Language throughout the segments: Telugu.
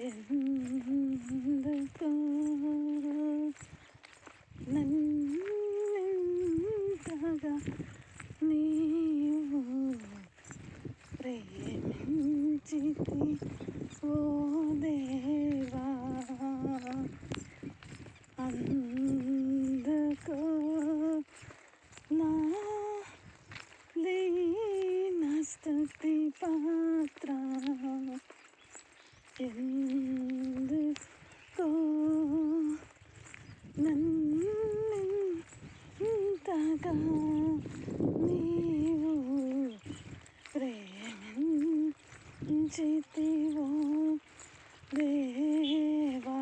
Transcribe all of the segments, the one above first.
ఎందుకో నన్నింతగా నీవు ప్రేమించితి ఓ దేవా, అందుకో నా లీన స్తుతి పాత్ర. ఎందుకో నన్నింతగా నీవు ప్రేమించితివో దేవా,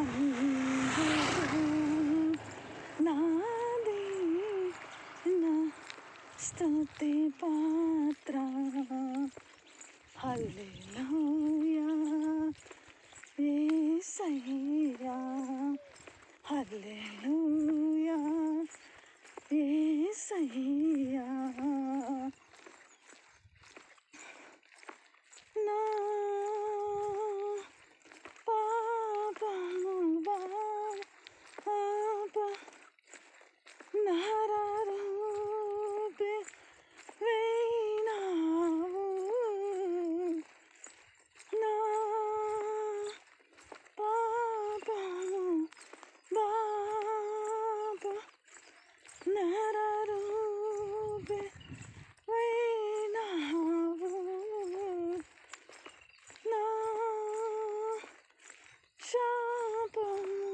అందుకు నాది నా స్తుతి పాత్ర. హల్లెలూయా యేసయ్యా, హల్లెలూయా యేసయ్యా. నా పాపము పాప నరరూపే వేయినావు, నా పాపము పాప నరరూపే వేయినావు, నా శాపము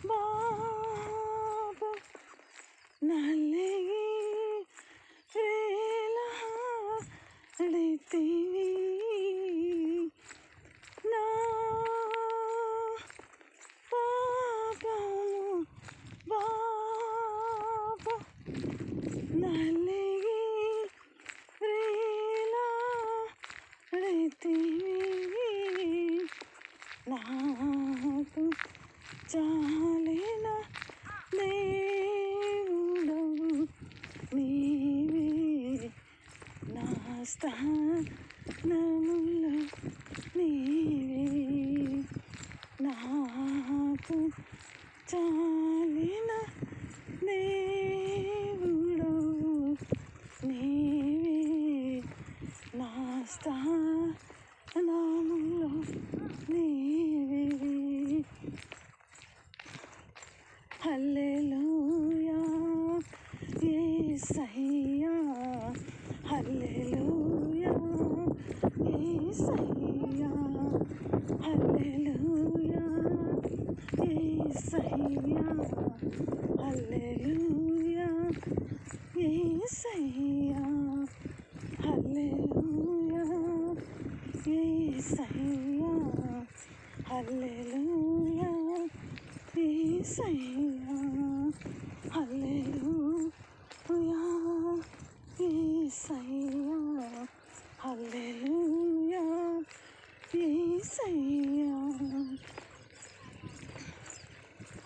పాప నలిగి వేలాడితివి, నా పాపము పాప నలిగి వేలాడితివి, నాకు చాలిన దేవుడవు నీవే, నా స్థానములో నీవే, నాకు చాలిన దేవుడవు నీవే, నా స్థానములో నీవే. హల్లెలూయా Yesayya, hallelujah Yesayya, hallelujah Yesayya, hallelujah Yesayya, hallelujah Yesayya, hallelujah Yesayya, hallelujah Yesayya, hallelujah Yesayya,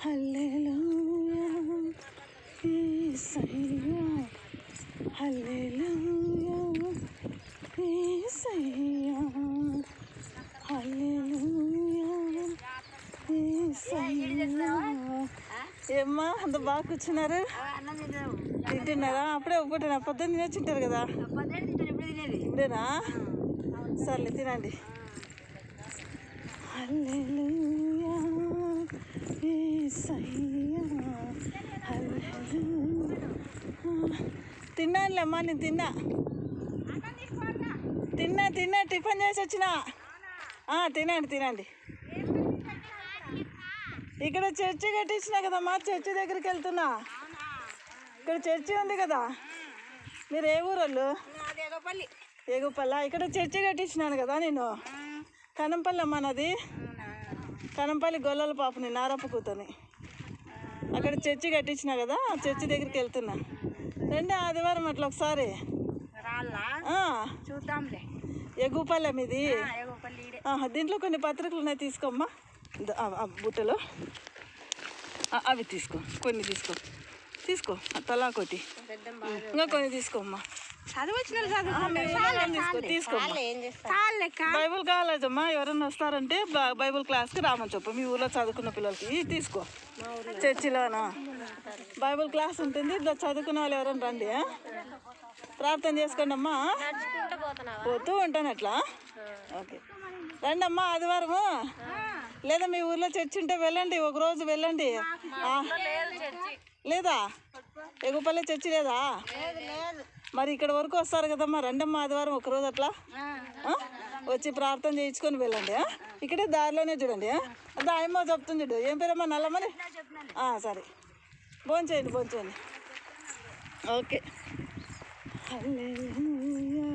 hallelujah Yesayya, hallelujah Yesayya, hallelujah యేసయ్యా. ఏమ్మా అంత బాగా కూర్చున్నారు, తింటున్నారా? అప్పుడే ఒప్పుకుంటున్నా, పొద్దున్న తినొచ్చుంటారు కదా. ఇప్పుడేనా? సర్లే తినండి. హల్లెలూయా యేసయ్యా, హల్లెలూయా. తిన్నానులేమ్మా, నేను తిన్నా తిన్నా తిన్నా టిఫిన్ చేసి వచ్చిన. తినండి తినండి. ఇక్కడ చర్చి కట్టించినా కదమ్మా, చర్చి దగ్గరికి వెళ్తున్నా. ఇక్కడ చర్చి ఉంది కదా. మీరు ఏ ఊరోళ్ళు? ఏగుపల్లి. ఇక్కడ చర్చి కట్టించినాను కదా నేను. కనంపల్లి అమ్మా నాది. కనంపల్లి గొల్లల పాపని, నారప్ప కూతుని. అక్కడ చర్చి కట్టించినా కదా, ఆ చర్చి దగ్గరికి వెళ్తున్నా. రండి ఆదివారం అట్లా ఒకసారి చూద్దాంలే. ఎగుపల్లి మీది. దీంట్లో కొన్ని పత్రికలు ఉన్నాయి, తీసుకోమ్మా. బుట్టలో అవి తీసుకో, కొన్ని తీసుకో తలా కొట్టి, ఇంకా కొన్ని తీసుకోమ్మా. తీసుకో బైబుల్ కాలేజమ్మా. ఎవరైనా వస్తారంటే బైబుల్ క్లాస్కి రామని చెప్పు. మీ ఊర్లో చదువుకున్న పిల్లలకి తీసుకో. చర్చిలోనా బైబుల్ క్లాస్ ఉంటుంది. ఇట్లా చదువుకున్న వాళ్ళు ఎవరైనా రండి. ప్రార్థన చేసుకోండి అమ్మా. పోతూ ఉంటాను అట్లా. ఓకే రండి అమ్మా. ఆదివారము లేదా మీ ఊర్లో చర్చి ఉంటే వెళ్ళండి. ఒకరోజు వెళ్ళండి. లేదా ఎగుపల్లి చర్చి లేదా? మరి ఇక్కడ వరకు వస్తారు కదమ్మా. రండమ్మా ఆదివారం ఒకరోజు అట్లా వచ్చి ప్రార్థన చేయించుకొని వెళ్ళండి. ఇక్కడే దారిలోనే చూడండి. అదే ఆయమ్మ చెప్తుంది చూడు. ఏం పేరమ్మా? నల్లమ్మని. సరే భోంచేయండి భోంచేయండి. Okay. Hallelujah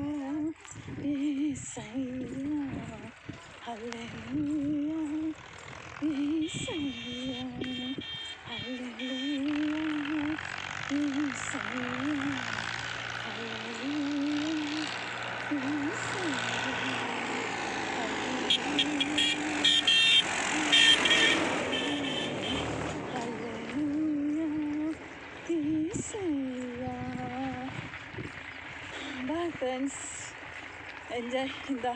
Yesayya hallelujah Yesayya hallelujah Yesayya friends, enjoy in the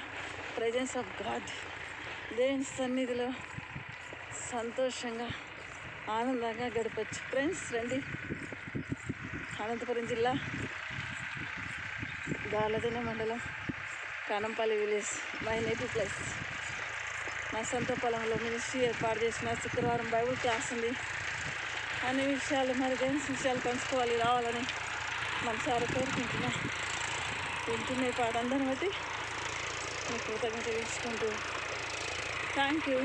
presence of God. దేవుని సన్నిధిలో సంతోషంగా ఆనందంగా గడపచ్చు. ఫ్రెండ్స్ రండి. అనంతపురం జిల్లా గాలదిన మండలం కానంపల్లి విలేజ్ మై నేటివ్ ప్లేస్. నా సొంత పొలంలో మినిస్ట్రీ ఏర్పాటు చేసిన శుక్రవారం బైబుల్ క్లాస్ ఉంది. అన్ని విషయాలు మరి దేవుని విషయాలు పంచుకోవాలి రావాలని మనసారా కోరుకుంటున్నా. వింటున్న ఈ పాఠందరిని బట్టి మీకు కృతజ్ఞత తెలుసుకుంటూ thank you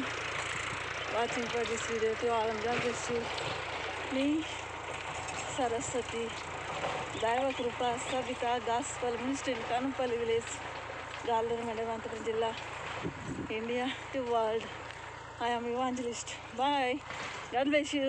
watching for this video. To all God bless you. మీ సరస్వతి దైవ కృప Savitha gospel ministry Kanampalli village Galuru మండలం అనంతపురం జిల్లా India to world. I am evangelist. Bye. God bless you.